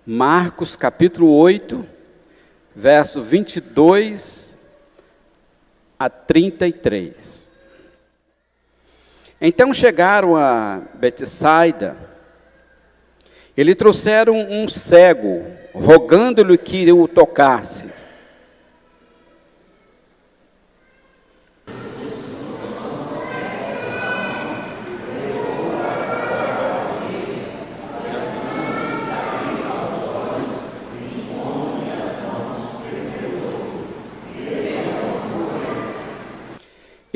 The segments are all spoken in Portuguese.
Marcos capítulo 8, verso 22 a 33. Então chegaram a Betsaida, e lhe trouxeram um cego, rogando-lhe que o tocasse.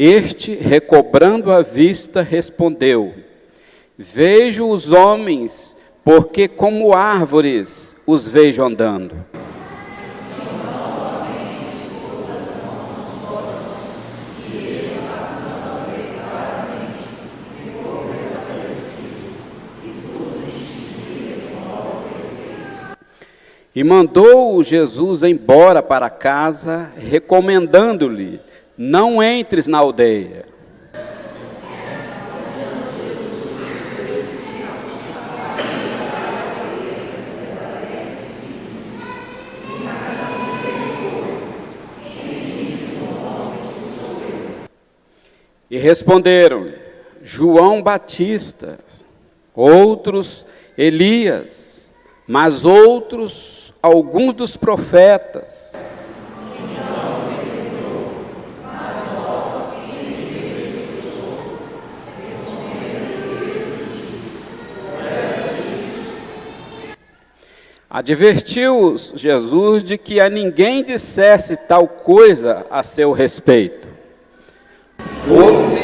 Este, recobrando a vista, respondeu: vejo os homens, porque como árvores os vejo andando. E mandou Jesus embora para casa, recomendando-lhe: não entres na aldeia. E responderam-lhe: João Batista, outros Elias, mas outros alguns dos profetas. Advertiu-os Jesus de que a ninguém dissesse tal coisa a seu respeito. Fosse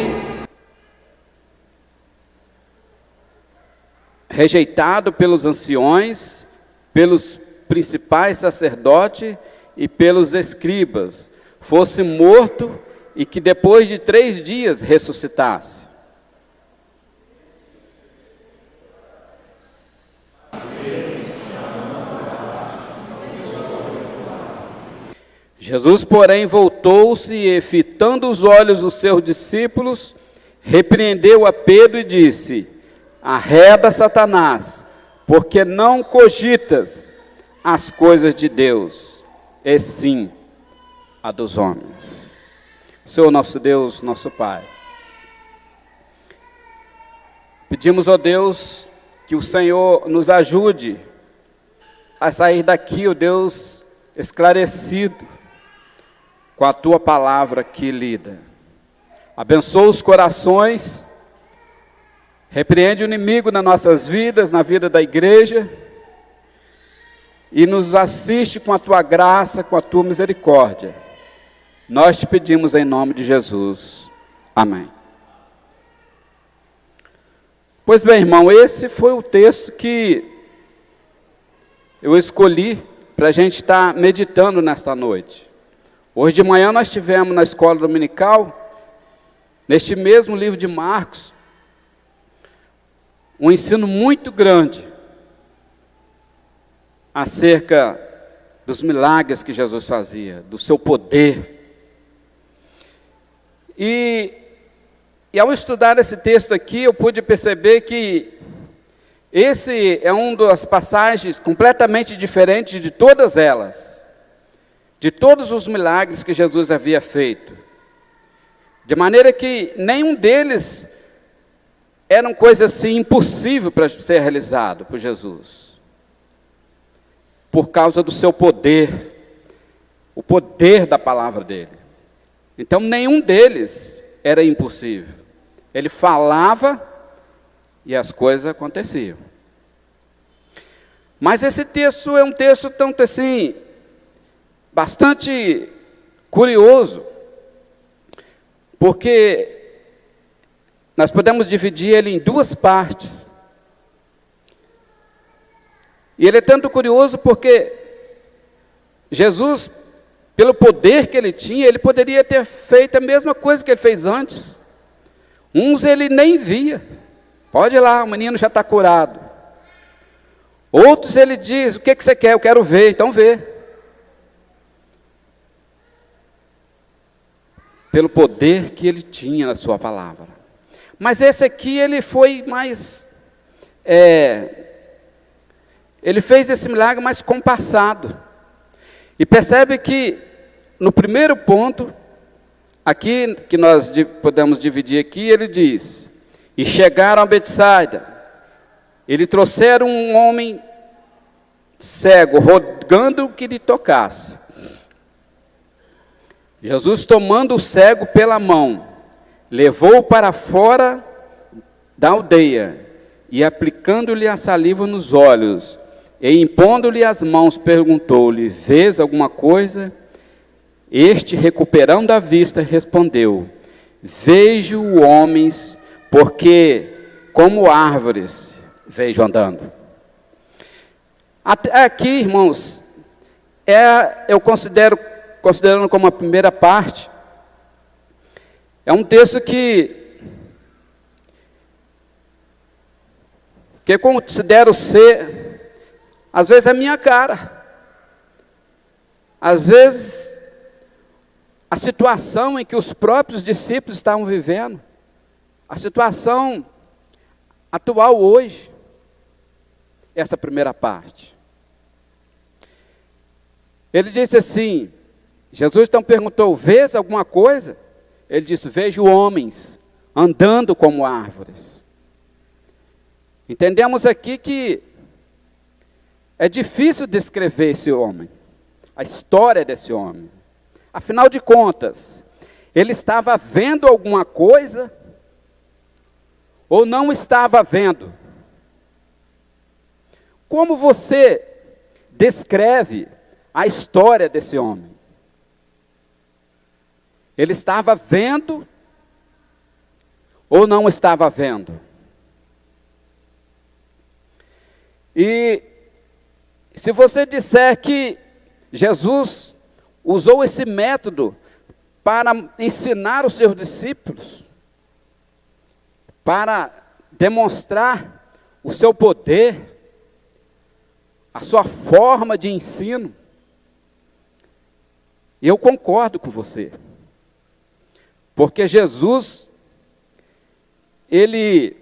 rejeitado pelos anciões, pelos principais sacerdotes e pelos escribas, fosse morto e que depois de 3 dias ressuscitasse. Jesus, porém, voltou-se e, fitando os olhos dos seus discípulos, repreendeu a Pedro e disse: arreda, Satanás, porque não cogitas as coisas de Deus, e sim a dos homens. Senhor nosso Deus, nosso Pai, pedimos, ó Deus, que o Senhor nos ajude a sair daqui, ó Deus, esclarecido com a Tua palavra aqui lida. Abençoa os corações, repreende o inimigo nas nossas vidas, na vida da igreja, e nos assiste com a Tua graça, com a Tua misericórdia. Nós te pedimos em nome de Jesus. Amém. Pois bem, irmão, esse foi o texto que eu escolhi para a gente estar meditando nesta noite. Hoje de manhã nós tivemos na escola dominical, neste mesmo livro de Marcos, um ensino muito grande acerca dos milagres que Jesus fazia, do seu poder. E ao estudar esse texto aqui, eu pude perceber que esse é uma das passagens completamente diferentes de todas elas, de todos os milagres que Jesus havia feito. De maneira que nenhum deles era uma coisa assim impossível para ser realizado por Jesus. Por causa do seu poder, o poder da palavra dele. Então nenhum deles era impossível. Ele falava e as coisas aconteciam. Mas esse texto é um texto tanto assim, bastante curioso, porque nós podemos dividir ele em 2 partes. E ele é tanto curioso porque Jesus, pelo poder que ele tinha, ele poderia ter feito a mesma coisa que ele fez antes. Uns ele nem via. Pode ir lá, o menino já está curado. Outros ele diz: o que você quer? Eu quero ver. Então vê. Pelo poder que ele tinha na sua palavra. Mas esse aqui ele foi mais ele fez esse milagre, mas compassado. E percebe que, no primeiro ponto, aqui, que nós podemos dividir aqui, ele diz: e chegaram a Betsaida, ele trouxeram um homem cego, rogando que lhe tocasse. Jesus, tomando o cego pela mão, levou-o para fora da aldeia, e aplicando-lhe a saliva nos olhos, e impondo-lhe as mãos, perguntou-lhe: vês alguma coisa? Este, recuperando a vista, respondeu: vejo homens, porque como árvores vejo andando. Até aqui, irmãos, eu considerando como a primeira parte, é um texto que eu considero ser, às vezes, a minha cara. Às vezes, a situação em que os próprios discípulos estavam vivendo, a situação atual hoje, essa primeira parte. Ele disse assim, Jesus então perguntou: vês alguma coisa? Ele disse: vejo homens andando como árvores. Entendemos aqui que é difícil descrever esse homem, a história desse homem. Afinal de contas, ele estava vendo alguma coisa ou não estava vendo? Como você descreve a história desse homem? Ele estava vendo ou não estava vendo? E se você disser que Jesus usou esse método para ensinar os seus discípulos, para demonstrar o seu poder, a sua forma de ensino, eu concordo com você. Porque Jesus, ele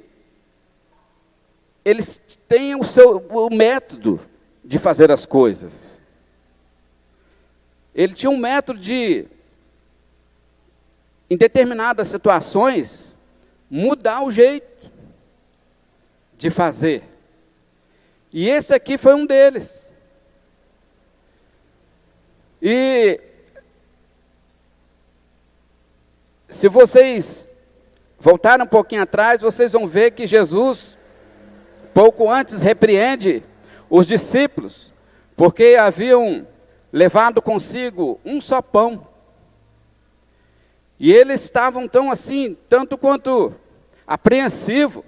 tem o método de fazer as coisas. Ele tinha um método de, em determinadas situações, mudar o jeito de fazer. E esse aqui foi um deles. E se vocês voltarem um pouquinho atrás, vocês vão ver que Jesus, pouco antes, repreende os discípulos, porque haviam levado consigo um só pão. E eles estavam tão assim, tanto quanto apreensivos,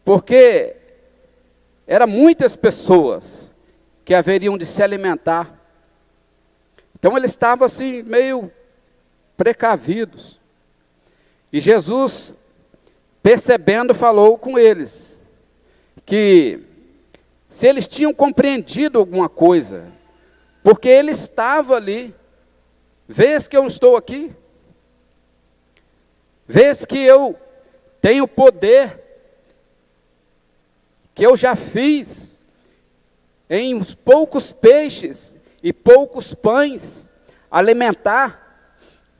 porque eram muitas pessoas que haveriam de se alimentar. Então eles estavam assim, meio precavidos. E Jesus, percebendo, falou com eles, que se eles tinham compreendido alguma coisa, porque ele estava ali, vês que eu estou aqui, vês que eu tenho poder, que eu já fiz em uns poucos peixes e poucos pães, alimentar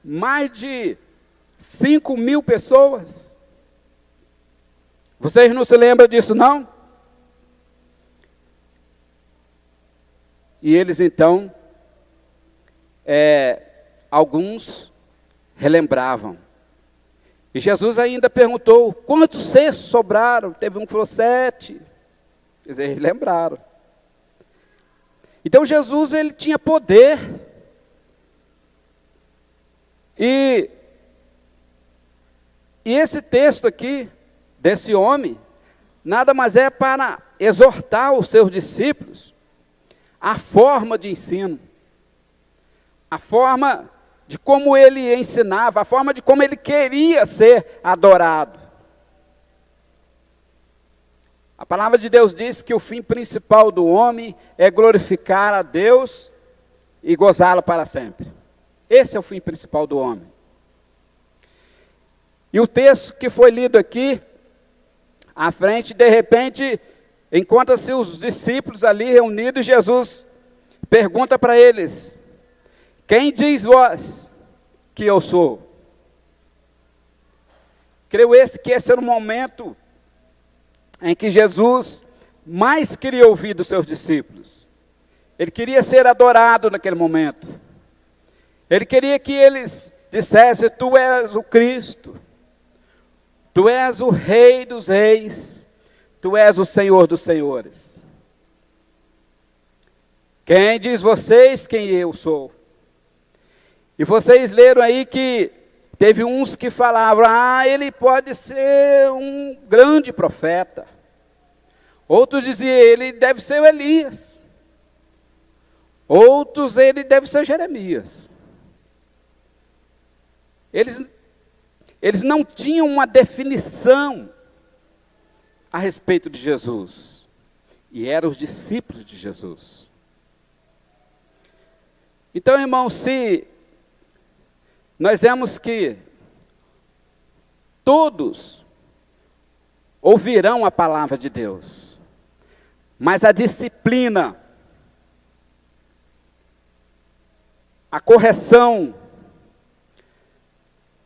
mais de 5.000 pessoas. Vocês não se lembram disso, não? E eles então, alguns relembravam. E Jesus ainda perguntou: quantos cestos sobraram? Teve um que falou 7. Quer dizer, eles lembraram. Então Jesus, ele tinha poder. E esse texto aqui, desse homem, nada mais é para exortar os seus discípulos a forma de ensino, a forma de como ele ensinava, a forma de como ele queria ser adorado. A palavra de Deus diz que o fim principal do homem é glorificar a Deus e gozá-lo para sempre. Esse é o fim principal do homem. E o texto que foi lido aqui, à frente, de repente, encontra-se os discípulos ali reunidos, e Jesus pergunta para eles: quem diz vós que eu sou? Creio que esse era o momento em que Jesus mais queria ouvir dos seus discípulos. Ele queria ser adorado naquele momento. Ele queria que eles dissessem: tu és o Cristo, tu és o Rei dos reis, tu és o Senhor dos senhores. Quem diz vocês quem eu sou? E vocês leram aí que teve uns que falavam: ele pode ser um grande profeta. Outros diziam: ele deve ser o Elias. Outros: ele deve ser Jeremias. Eles não tinham uma definição a respeito de Jesus. E eram os discípulos de Jesus. Então, irmãos, se nós vemos que todos ouvirão a palavra de Deus, mas a disciplina, a correção,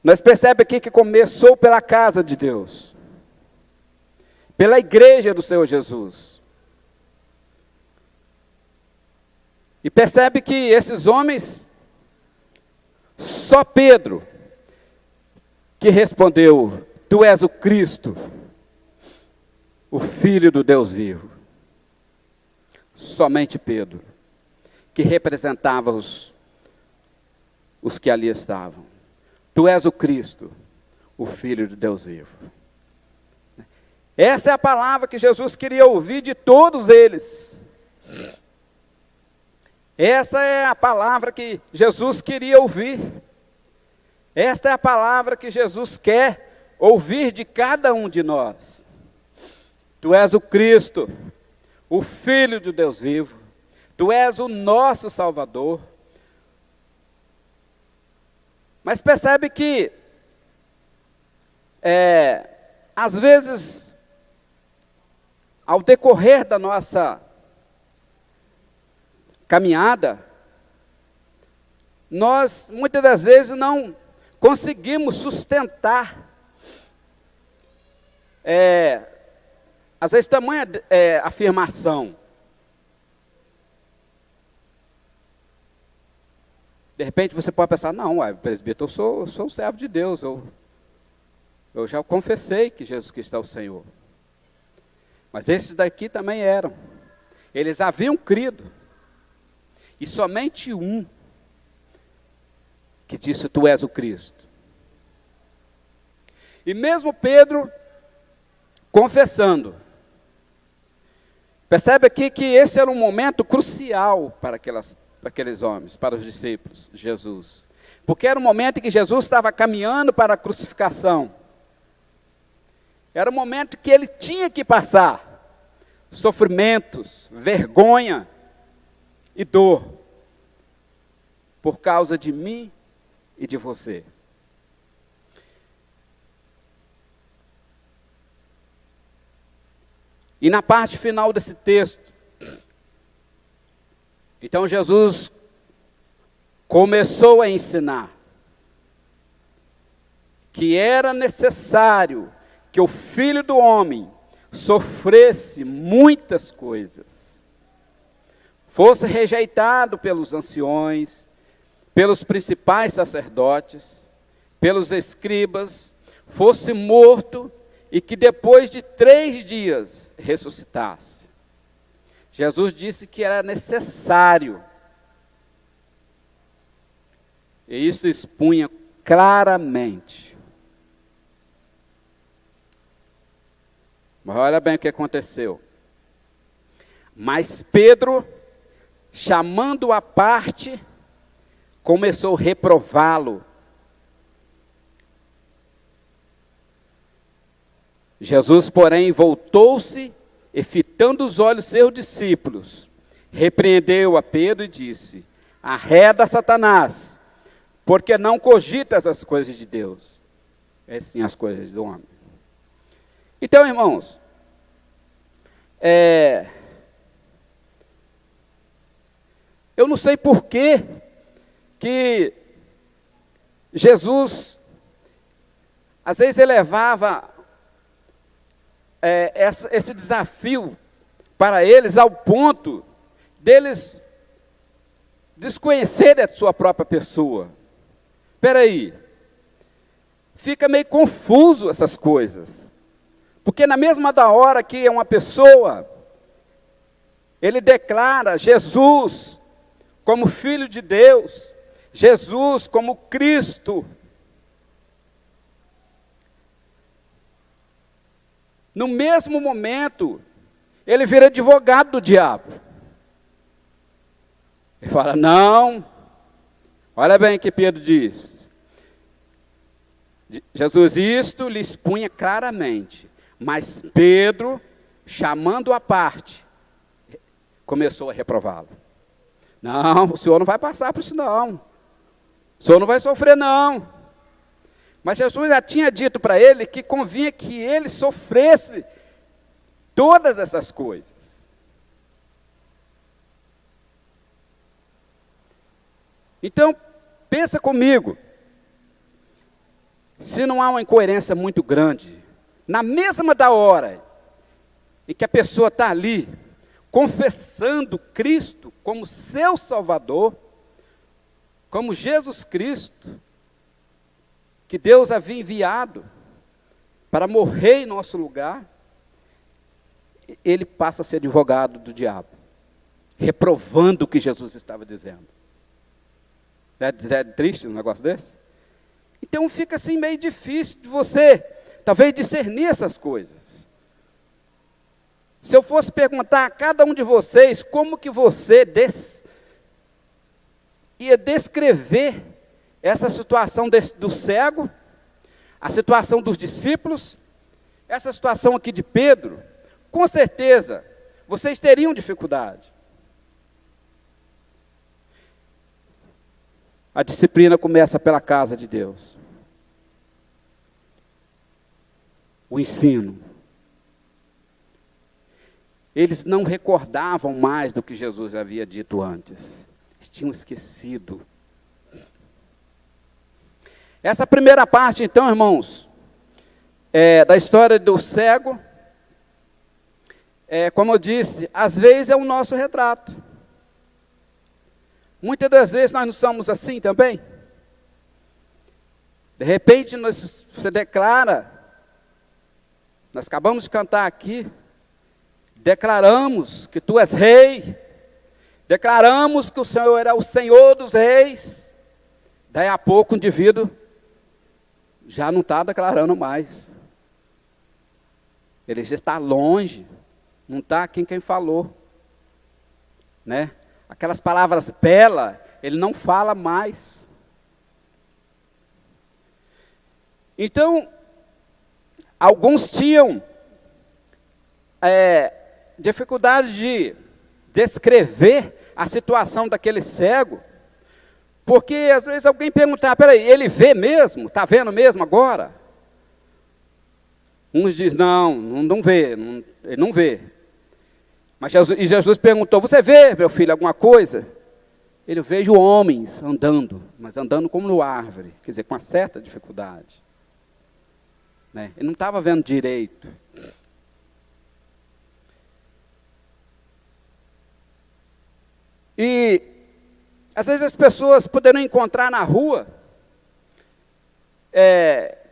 nós percebemos aqui que começou pela casa de Deus, pela igreja do Senhor Jesus. E percebe que esses homens, só Pedro, que respondeu: tu és o Cristo, o Filho do Deus vivo. Somente Pedro, que representava os que ali estavam. Tu és o Cristo, o Filho de Deus vivo. Essa é a palavra que Jesus queria ouvir de todos eles. Essa é a palavra que Jesus queria ouvir. Esta é a palavra que Jesus quer ouvir de cada um de nós. Tu és o Cristo, o Filho de Deus vivo. Tu és o nosso Salvador. Mas percebe que, às vezes, ao decorrer da nossa caminhada, nós, muitas das vezes, não conseguimos sustentar, às vezes, tamanha afirmação. De repente você pode pensar: não, presbítero, eu sou um servo de Deus, eu já confessei que Jesus Cristo é o Senhor. Mas esses daqui também eram. Eles haviam crido. E somente um que disse: tu és o Cristo. E mesmo Pedro confessando, percebe aqui que esse era um momento crucial para aqueles homens, para os discípulos de Jesus. Porque era um momento em que Jesus estava caminhando para a crucificação. Era um momento que ele tinha que passar sofrimentos, vergonha e dor, por causa de mim e de você. E na parte final desse texto, então Jesus começou a ensinar que era necessário que o Filho do Homem sofresse muitas coisas, fosse rejeitado pelos anciões, pelos principais sacerdotes, pelos escribas, fosse morto e que depois de 3 dias ressuscitasse. Jesus disse que era necessário, e isso expunha claramente. Mas olha bem o que aconteceu. Mas Pedro, chamando-o à parte, começou a reprová-lo. Jesus, porém, voltou-se e, fitando os olhos seus discípulos, repreendeu a Pedro e disse: arreda, Satanás, porque não cogitas as coisas de Deus, é sim as coisas do homem. Então, irmãos, Eu não sei por que Jesus, às vezes, elevava esse desafio para eles ao ponto deles desconhecerem a sua própria pessoa. Espera aí, fica meio confuso essas coisas, porque na mesma da hora que uma pessoa, ele declara Jesus como Filho de Deus, Jesus como Cristo, no mesmo momento, ele vira advogado do diabo. Ele fala, não, olha bem o que Pedro diz. Jesus isto lhe expunha claramente, mas Pedro, chamando-o à parte, começou a reprová-lo. Não, o senhor não vai passar por isso não. O senhor não vai sofrer não. Mas Jesus já tinha dito para ele que convinha que ele sofresse todas essas coisas. Então, pensa comigo, se não há uma incoerência muito grande, na mesma da hora em que a pessoa está ali, confessando Cristo como seu Salvador, como Jesus Cristo, que Deus havia enviado para morrer em nosso lugar, ele passa a ser advogado do diabo, reprovando o que Jesus estava dizendo. É triste um negócio desse? Então fica assim meio difícil de você, talvez, discernir essas coisas. Se eu fosse perguntar a cada um de vocês, como que você ia descrever essa situação do cego, a situação dos discípulos, essa situação aqui de Pedro, com certeza, vocês teriam dificuldade. A disciplina começa pela casa de Deus. O ensino. Eles não recordavam mais do que Jesus havia dito antes. Eles tinham esquecido. Essa primeira parte, então, irmãos, da história do cego, como eu disse, às vezes é o nosso retrato. Muitas das vezes nós não somos assim também. De repente você declara, nós acabamos de cantar aqui, declaramos que tu és rei, declaramos que o Senhor é o Senhor dos reis. Daí a pouco o indivíduo já não está declarando mais. Ele já está longe, não está aqui quem falou, né? Aquelas palavras belas, ele não fala mais. Então, alguns tinham dificuldade de descrever a situação daquele cego, porque às vezes alguém perguntava, peraí, ele vê mesmo? Está vendo mesmo agora? Uns dizem, não vê, ele não vê. Mas Jesus perguntou, você vê, meu filho, alguma coisa? Ele, vejo homens andando, mas andando como no árvore, quer dizer, com uma certa dificuldade. Né? Ele não estava vendo direito. E, às vezes, as pessoas poderão encontrar na rua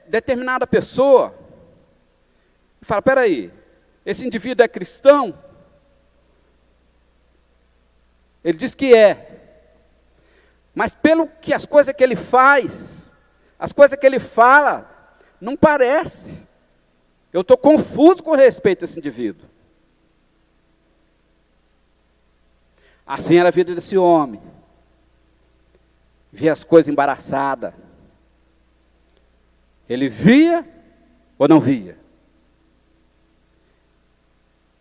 determinada pessoa e falar, peraí, esse indivíduo é cristão? Ele diz que é. Mas pelo que as coisas que ele faz, as coisas que ele fala, não parece. Eu estou confuso com respeito a esse indivíduo. Assim era a vida desse homem. Via as coisas embaraçadas. Ele via ou não via?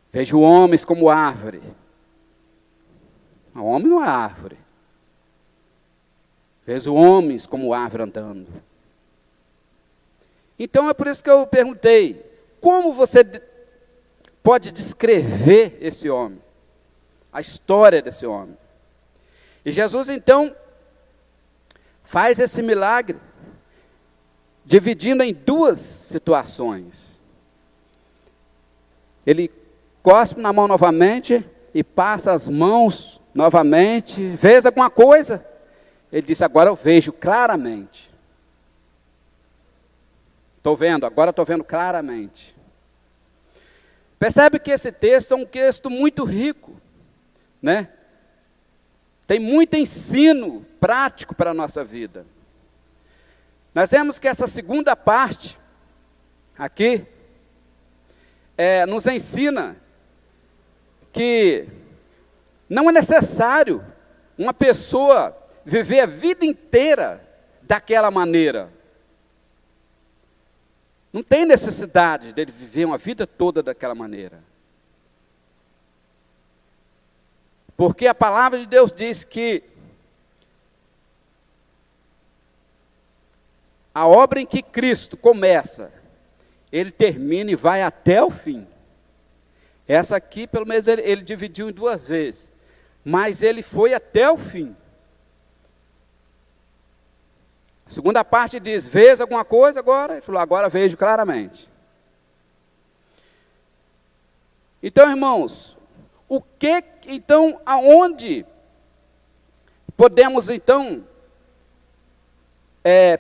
Vejo homens como árvore. O homem não é árvore. Vejo homens como árvore andando. Então é por isso que eu perguntei, como você pode descrever esse homem, a história desse homem. E Jesus, então, faz esse milagre, dividindo em duas situações. Ele cospe na mão novamente e passa as mãos novamente. Vês alguma coisa? Ele disse, agora eu vejo claramente. Estou vendo, agora estou vendo claramente. Percebe que esse texto é um texto muito rico, né? Tem muito ensino prático para a nossa vida. Nós vemos que essa segunda parte, aqui, nos ensina que não é necessário uma pessoa viver a vida inteira daquela maneira. Não tem necessidade dele viver uma vida toda daquela maneira. Porque a palavra de Deus diz que a obra em que Cristo começa, ele termina e vai até o fim. Essa aqui, pelo menos, ele dividiu em duas vezes. Mas ele foi até o fim. A segunda parte diz, vês alguma coisa agora? Ele falou, agora vejo claramente. Então, irmãos, aonde podemos, então,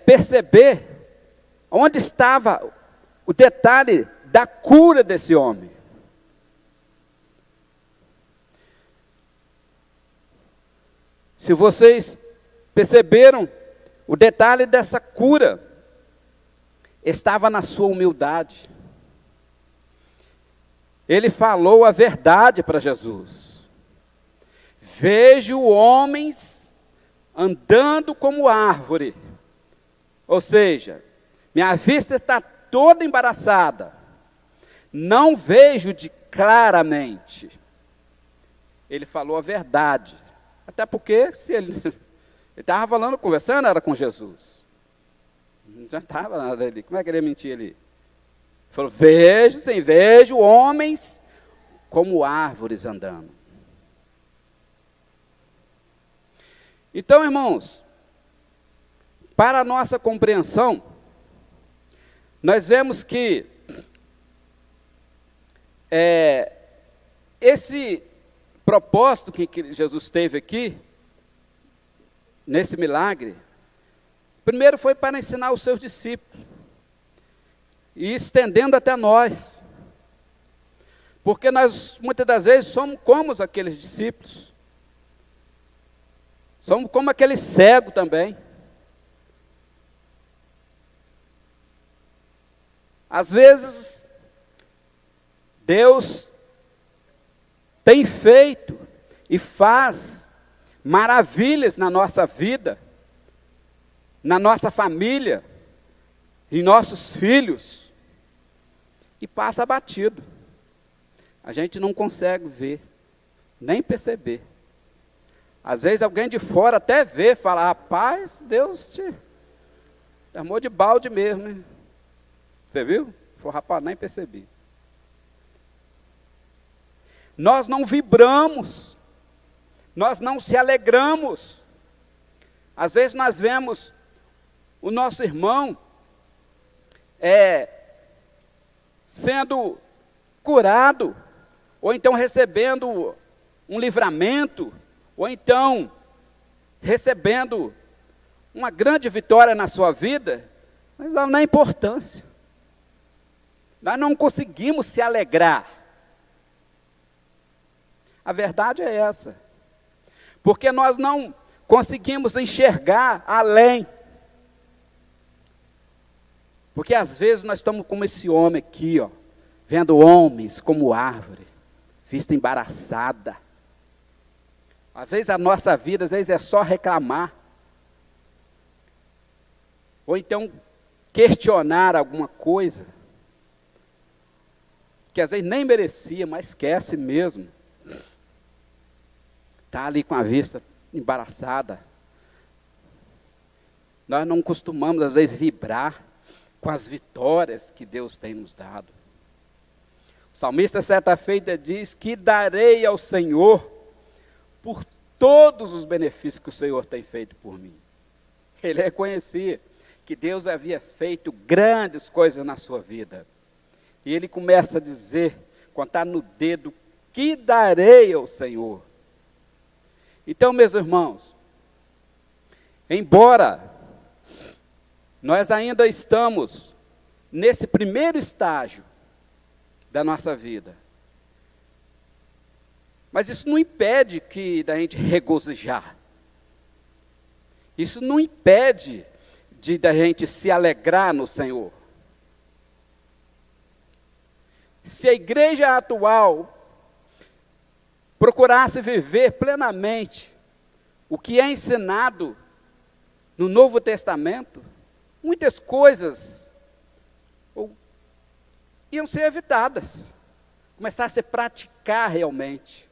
perceber onde estava o detalhe da cura desse homem? Se vocês perceberam, o detalhe dessa cura estava na sua humildade. Ele falou a verdade para Jesus. Vejo homens andando como árvore. Ou seja, minha vista está toda embaraçada. Não vejo claramente. Ele falou a verdade. Até porque se ele estava falando, conversando, era com Jesus. Não estava nada ali. Como é que ele ia mentir ali? Ele falou, vejo homens como árvores andando. Então, irmãos, para a nossa compreensão, nós vemos que esse propósito que Jesus teve aqui, nesse milagre, primeiro foi para ensinar os seus discípulos, e estendendo até nós, porque nós muitas das vezes somos como aqueles discípulos, somos como aquele cego também. Às vezes, Deus tem feito e faz maravilhas na nossa vida, na nossa família, em nossos filhos, e passa batido. A gente não consegue ver, nem perceber. Às vezes alguém de fora até vê, fala, rapaz, Deus te armou de balde mesmo, hein? Você viu? Falei, rapaz, nem percebi. Nós não vibramos, nós não se alegramos. Às vezes nós vemos o nosso irmão sendo curado, ou então recebendo um livramento, ou então recebendo uma grande vitória na sua vida, mas não dá importância. Nós não conseguimos se alegrar. A verdade é essa. Porque nós não conseguimos enxergar além. Porque às vezes nós estamos como esse homem aqui, ó, vendo homens como árvore, vista embaraçada. Às vezes a nossa vida, às vezes é só reclamar. Ou então questionar alguma coisa, que às vezes nem merecia, mas esquece mesmo. Está ali com a vista embaraçada. Nós não costumamos, às vezes, vibrar com as vitórias que Deus tem nos dado. O salmista, certa feita, diz que darei ao Senhor por todos os benefícios que o Senhor tem feito por mim. Ele reconhecia que Deus havia feito grandes coisas na sua vida. E ele começa a dizer, contar no dedo, que darei ao Senhor. Então, meus irmãos, embora nós ainda estamos nesse primeiro estágio da nossa vida, mas isso não impede da gente regozijar. Isso não impede da gente se alegrar no Senhor. Se a igreja atual procurasse viver plenamente o que é ensinado no Novo Testamento, muitas coisas iam ser evitadas, começasse a praticar realmente.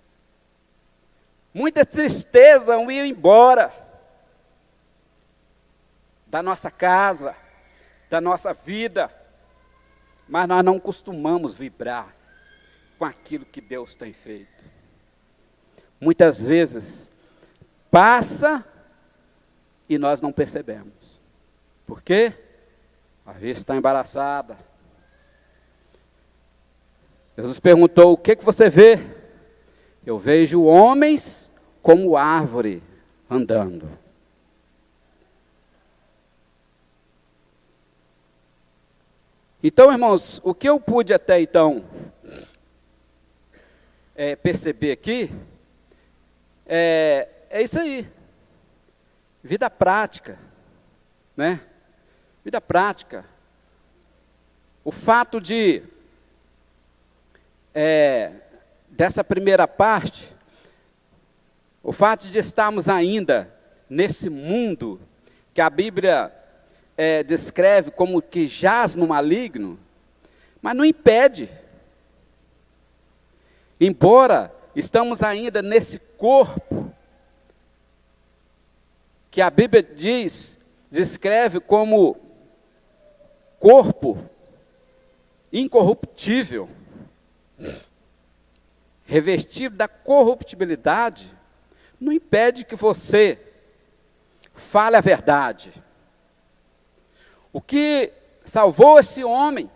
Muita tristeza ia embora da nossa casa, da nossa vida, mas nós não costumamos vibrar com aquilo que Deus tem feito. Muitas vezes passa e nós não percebemos. Por quê? Às vezes está embaraçada. Jesus perguntou: o que você vê? Eu vejo homens como árvore andando. Então, irmãos, o que eu pude até então perceber aqui é isso aí. Vida prática, né? Vida prática. O fato dessa primeira parte, o fato de estarmos ainda nesse mundo que a Bíblia descreve como que jaz no maligno, mas não impede. Embora estamos ainda nesse corpo, que a Bíblia descreve como corpo incorruptível, revestido da corruptibilidade, não impede que você fale a verdade. O que salvou esse homem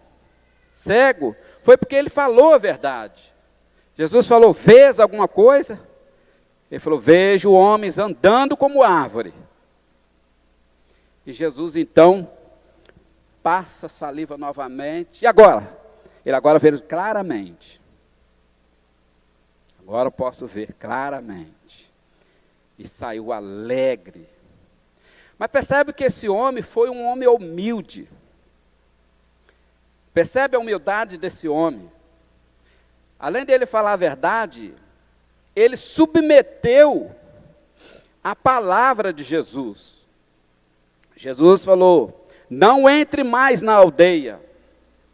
cego foi porque ele falou a verdade. Jesus falou: vês alguma coisa? Ele falou: vejo homens andando como árvore. E Jesus então passa a saliva novamente. E agora? Ele agora vê claramente. Agora eu posso ver claramente. E saiu alegre. Mas percebe que esse homem foi um homem humilde. Percebe a humildade desse homem. Além dele falar a verdade, ele submeteu a palavra de Jesus. Jesus falou: não entre mais na aldeia,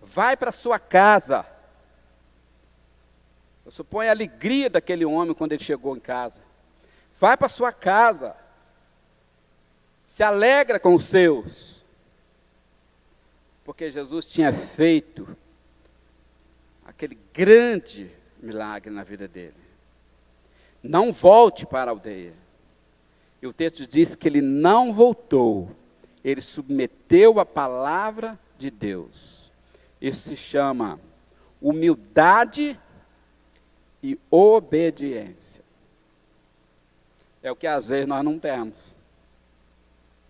vai para sua casa. Eu suponho a alegria daquele homem quando ele chegou em casa. Vai para sua casa, se alegra com os seus, porque Jesus tinha feito aquele grande milagre na vida dele. Não volte para a aldeia. E o texto diz que ele não voltou, ele submeteu a palavra de Deus. Isso se chama humildade e obediência. É o que às vezes nós não temos.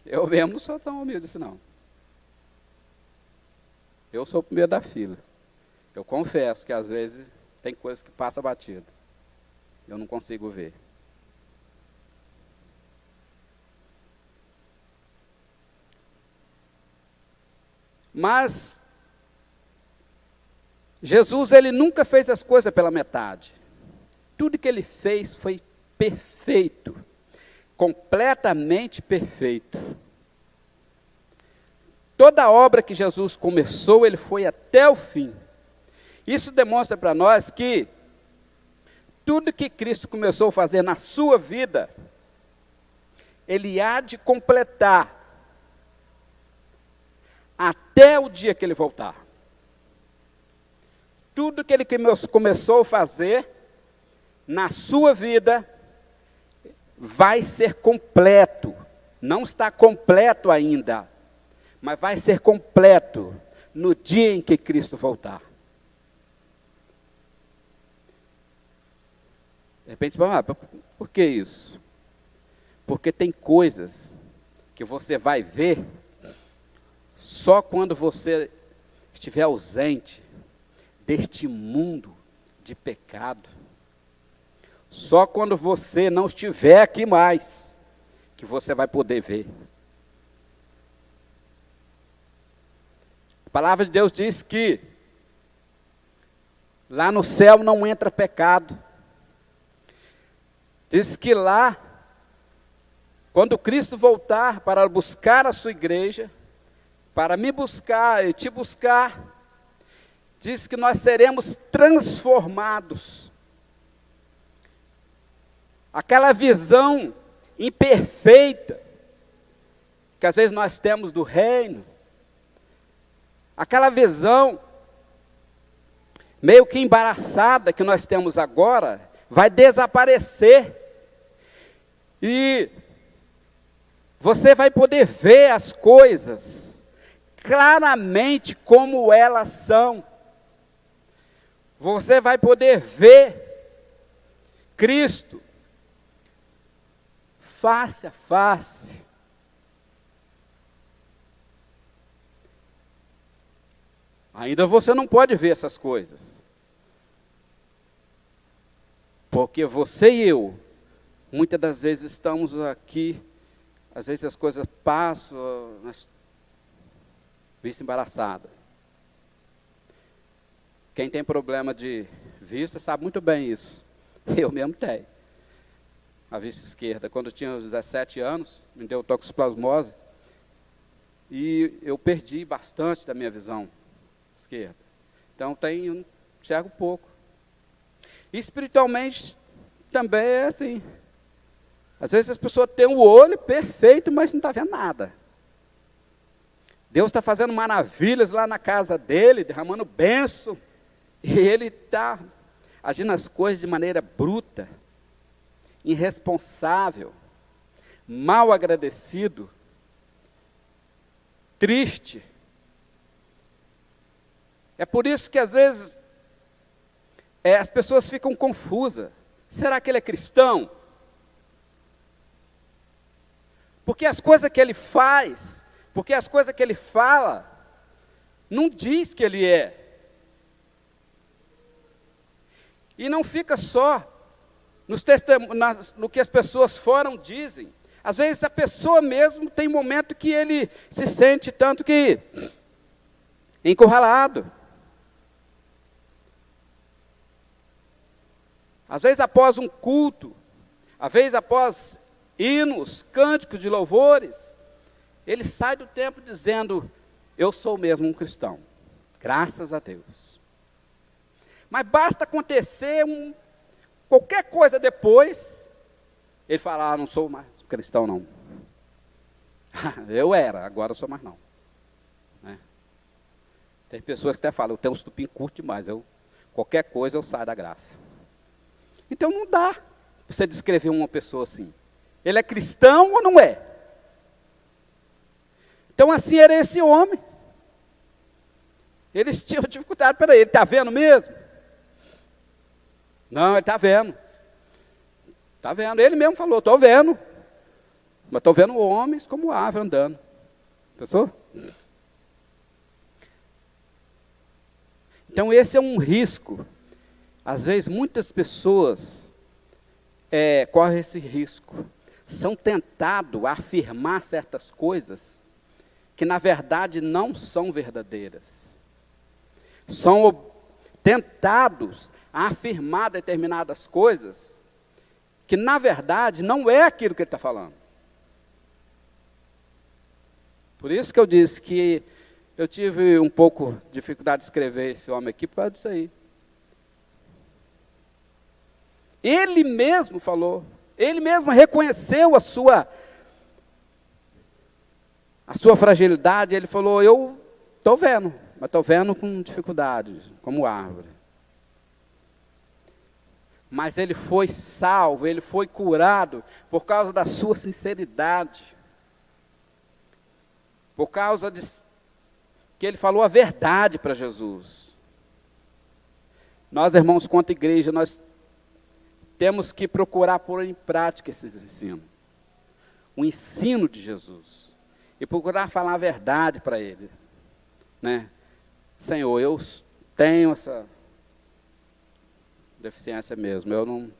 Eu mesmo não sou tão humilde assim, não. Eu sou o primeiro da fila. Eu confesso que às vezes tem coisas que passam batido. Eu não consigo ver. Mas Jesus, ele nunca fez as coisas pela metade. Tudo que ele fez foi perfeito, completamente perfeito. Toda a obra que Jesus começou, ele foi até o fim. Isso demonstra para nós que tudo que Cristo começou a fazer na sua vida, ele há de completar até o dia que ele voltar. tudo que ele começou a fazer na sua vida vai ser completo. Não está completo ainda, mas vai ser completo no dia em que Cristo voltar. De repente, por que isso? Porque tem coisas que você vai ver só quando você estiver ausente deste mundo de pecado. Só quando você não estiver aqui mais, que você vai poder ver. A palavra de Deus diz que lá no céu não entra pecado. Diz que lá, quando Cristo voltar para buscar a sua igreja, para me buscar e te buscar, diz que nós seremos transformados. Aquela visão imperfeita, que às vezes nós temos do reino, aquela visão meio que embaraçada que nós temos agora, vai desaparecer. E você vai poder ver as coisas claramente como elas são. Você vai poder ver Cristo face a face. Ainda você não pode ver essas coisas. Porque você e eu, muitas das vezes estamos aqui, às vezes as coisas passam, vista embaraçada. Quem tem problema de vista sabe muito bem isso. Eu mesmo tenho. A vista esquerda, quando eu tinha uns 17 anos, me deu toxoplasmose, e eu perdi bastante da minha visão esquerda. Então enxergo pouco. E espiritualmente também é assim. Às vezes as pessoas têm o olho perfeito, mas não está vendo nada. Deus está fazendo maravilhas lá na casa dele, derramando bênção, e ele está agindo as coisas de maneira bruta, irresponsável, mal agradecido, triste. É por isso que às vezes as pessoas ficam confusas. Será que ele é cristão? Porque as coisas que ele faz, porque as coisas que ele fala, não diz que ele é. E não fica só no que as pessoas fora dizem. Às vezes a pessoa mesmo tem momento que ele se sente tanto que encurralado. Às vezes após um culto, às vezes após hinos, cânticos de louvores, ele sai do templo dizendo, eu sou mesmo um cristão, graças a Deus. Mas basta acontecer qualquer coisa depois, ele fala, não sou mais cristão não. Eu era, agora eu sou mais não. Né? Tem pessoas que até falam, eu tenho um estupim curto demais, qualquer coisa eu saio da graça. Então não dá para você descrever uma pessoa assim. Ele é cristão ou não é? Então assim era esse homem. Eles tinham dificuldade, peraí, ele está vendo mesmo? Não, ele está vendo. Está vendo, ele mesmo falou, estou vendo. Mas estou vendo homens como árvore andando. Pensou? Então esse é um risco. Às vezes muitas pessoas correm esse risco. São tentados a afirmar certas coisas que na verdade não são verdadeiras. São tentados a afirmar determinadas coisas que na verdade não é aquilo que ele está falando. Por isso que eu disse que eu tive um pouco de dificuldade de escrever esse homem aqui por causa disso aí. Ele mesmo falou, ele mesmo reconheceu a sua fragilidade, ele falou, eu estou vendo, mas estou vendo com dificuldade, como árvore. mas ele foi salvo, ele foi curado por causa da sua sinceridade. Por causa de que ele falou a verdade para Jesus. Nós, irmãos, quanto igreja, nós temos que procurar pôr em prática esses ensinos. O ensino de Jesus. E procurar falar a verdade para ele. Né? Senhor, eu tenho essa deficiência mesmo. Eu não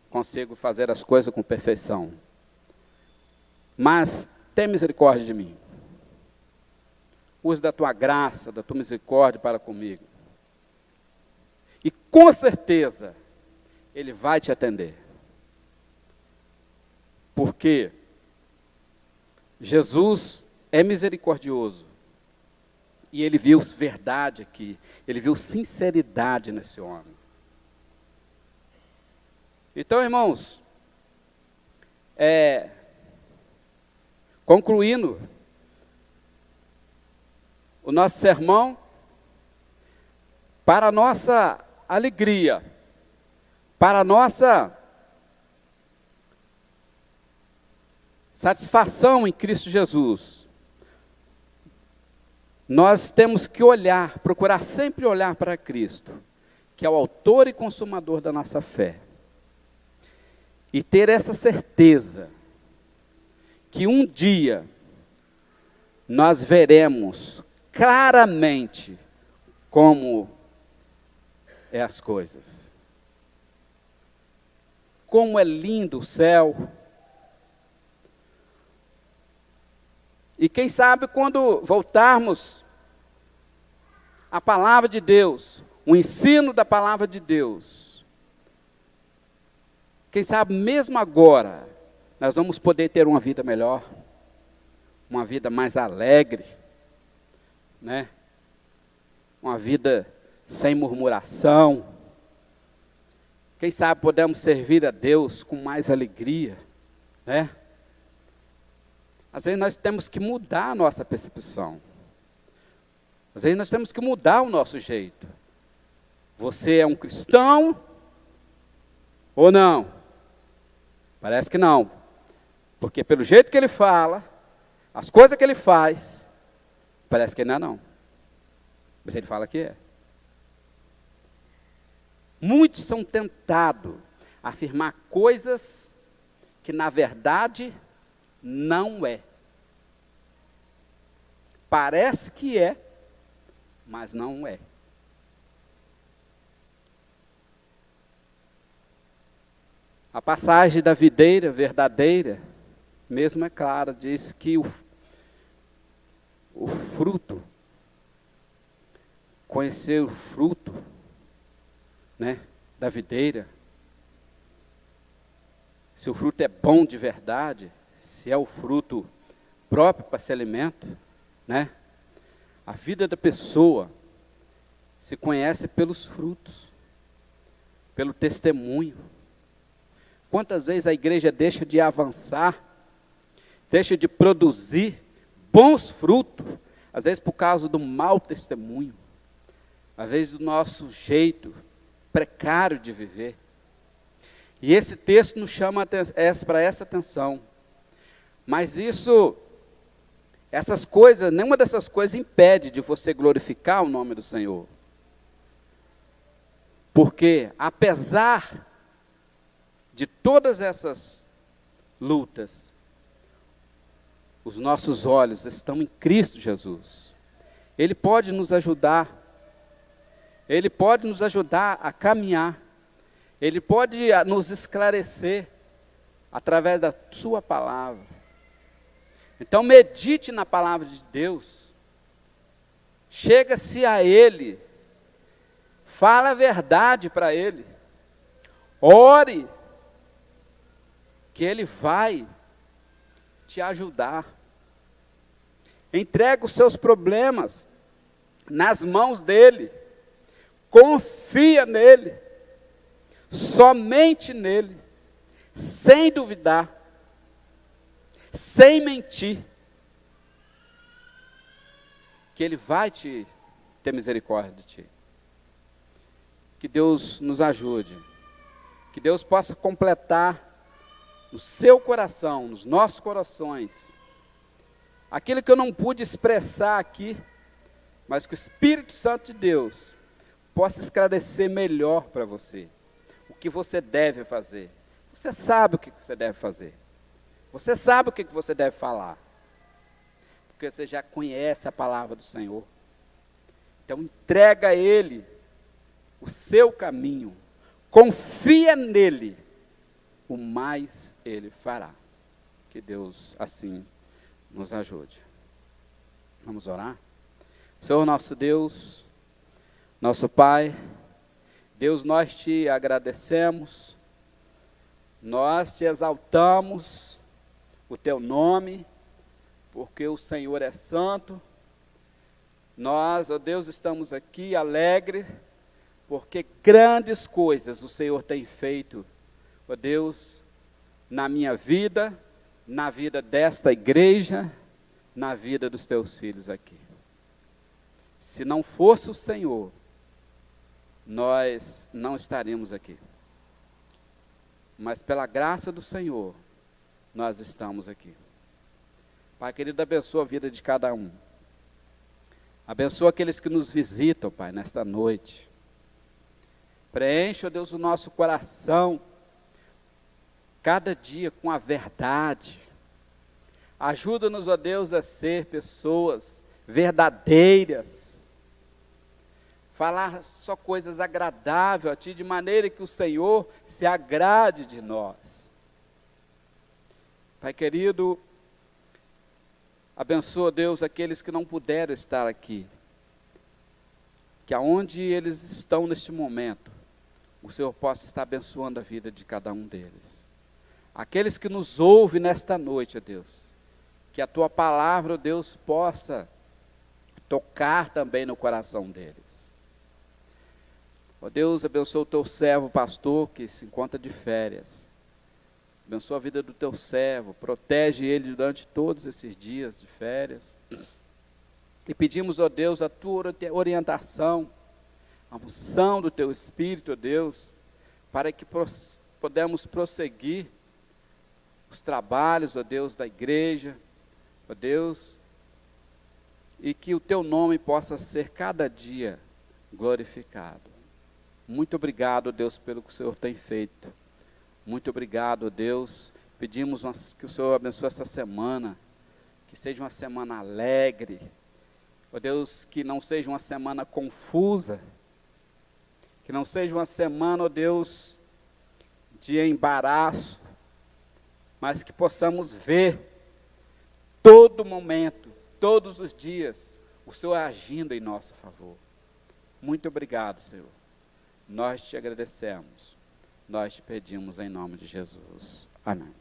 consigo fazer as coisas com perfeição. Mas tem misericórdia de mim. Use da tua graça, da tua misericórdia para comigo. E com certeza, ele vai te atender. Porque Jesus é misericordioso. E ele viu verdade aqui. Ele viu sinceridade nesse homem. Então, irmãos, concluindo o nosso sermão, para a nossa alegria, para a nossa satisfação em Cristo Jesus, nós temos que olhar, procurar sempre olhar para Cristo, que é o autor e consumador da nossa fé, e ter essa certeza, que um dia nós veremos claramente como é as coisas. Como é lindo o céu. E quem sabe quando voltarmos à palavra de Deus, o ensino da palavra de Deus, quem sabe mesmo agora, nós vamos poder ter uma vida melhor, uma vida mais alegre, né? Uma vida sem murmuração. Quem sabe podemos servir a Deus com mais alegria, né? Às vezes nós temos que mudar a nossa percepção. Às vezes nós temos que mudar o nosso jeito. Você é um cristão ou não? Parece que não. Porque pelo jeito que ele fala, as coisas que ele faz, parece que ele não é não. Mas ele fala que é. Muitos são tentados a afirmar coisas que na verdade não é. Parece que é, mas não é. A passagem da videira verdadeira, mesmo é clara, diz que o fruto, conhecer o fruto, né, da videira, se o fruto é bom de verdade, se é o fruto próprio para ser alimento, né, a vida da pessoa se conhece pelos frutos, pelo testemunho. Quantas vezes a igreja deixa de avançar, deixa de produzir bons frutos, às vezes por causa do mau testemunho, às vezes do nosso jeito precário de viver. E esse texto nos chama para essa atenção. Mas essas coisas, nenhuma dessas coisas impede de você glorificar o nome do Senhor. Porque, apesar de todas essas lutas, os nossos olhos estão em Cristo Jesus. Ele pode nos ajudar. Ele pode nos ajudar a caminhar. Ele pode nos esclarecer através da sua palavra. Então medite na palavra de Deus. Chega-se a Ele. Fala a verdade para Ele. Ore. Que Ele vai te ajudar. Entrega os seus problemas nas mãos dEle. Confia nele. Somente nele. Sem duvidar. Sem mentir. Que Ele vai ter misericórdia de ti. Que Deus nos ajude Que Deus possa completar no seu coração, nos nossos corações, aquilo que eu não pude expressar aqui, mas que o Espírito Santo de Deus possa esclarecer melhor para você o que você deve fazer. Você sabe o que você deve fazer. Você sabe o que você deve falar. Porque você já conhece a palavra do Senhor. Então entrega a Ele o seu caminho. Confia nele. O mais Ele fará. Que Deus assim nos ajude. Vamos orar? Senhor nosso Deus, nosso Pai, Deus, nós te agradecemos, nós te exaltamos o teu nome, porque o Senhor é santo. Nós, ó Deus, estamos aqui alegres, porque grandes coisas o Senhor tem feito, ó Deus, na minha vida, na vida desta igreja, na vida dos teus filhos aqui. Se não fosse o Senhor, nós não estaríamos aqui. Mas pela graça do Senhor, nós estamos aqui. Pai querido, abençoa a vida de cada um. Abençoa aqueles que nos visitam, Pai, nesta noite. Preenche, ó Deus, o nosso coração, cada dia com a verdade. Ajuda-nos, ó Deus, a ser pessoas verdadeiras. Falar só coisas agradáveis a Ti, de maneira que o Senhor se agrade de nós. Pai querido, abençoa, Deus, aqueles que não puderam estar aqui. Que aonde eles estão neste momento, o Senhor possa estar abençoando a vida de cada um deles. Aqueles que nos ouvem nesta noite, ó Deus, que a Tua palavra, ó Deus, possa tocar também no coração deles. Ó Deus, abençoa o Teu servo, pastor, que se encontra de férias. Abençoa a vida do Teu servo, protege ele durante todos esses dias de férias. E pedimos, ó Deus, a Tua orientação, a unção do Teu Espírito, ó Deus, para que podemos prosseguir os trabalhos, ó Deus, da igreja, ó Deus, e que o Teu nome possa ser cada dia glorificado. Muito obrigado, Deus, pelo que o Senhor tem feito. Muito obrigado, Deus. Pedimos que o Senhor abençoe essa semana, que seja uma semana alegre. Ó Deus, que não seja uma semana confusa, que não seja uma semana, ó Deus, de embaraço, mas que possamos ver todo momento, todos os dias, o Senhor agindo em nosso favor. Muito obrigado, Senhor. Nós te agradecemos. Nós te pedimos em nome de Jesus. Amém.